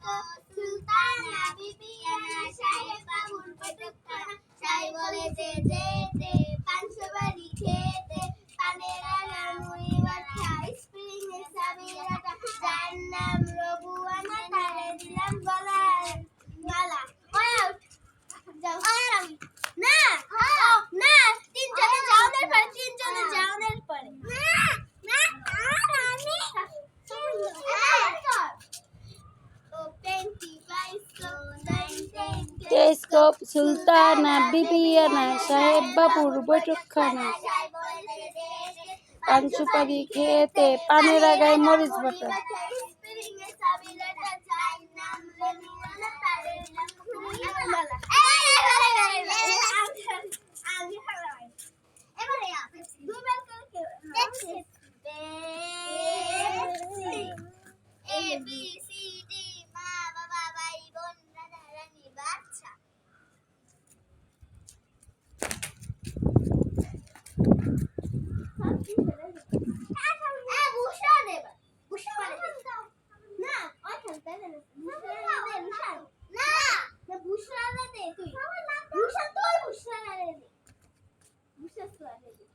সুলতানা বিবিয়ানা সাহেবা মুলপটখানা সাই বলে যে পাঁচশো বাড়ি খেতে পানের আগা মুই বাচ্চা স্প্রিং এ সাবিরাটা যার নাম রবুয়ানা তারে দিলাম গলার মালা যাও না না তিনজনে যাওনের পরে তিনজনে যাওনের পরে না আমি টেলিস্কোপ সুলতানা বিবিয়ানা সাহেব বাবুর বৈঠকখানা পান সুপারি খেতে পানের আগায় মরিচ বাটা Bushra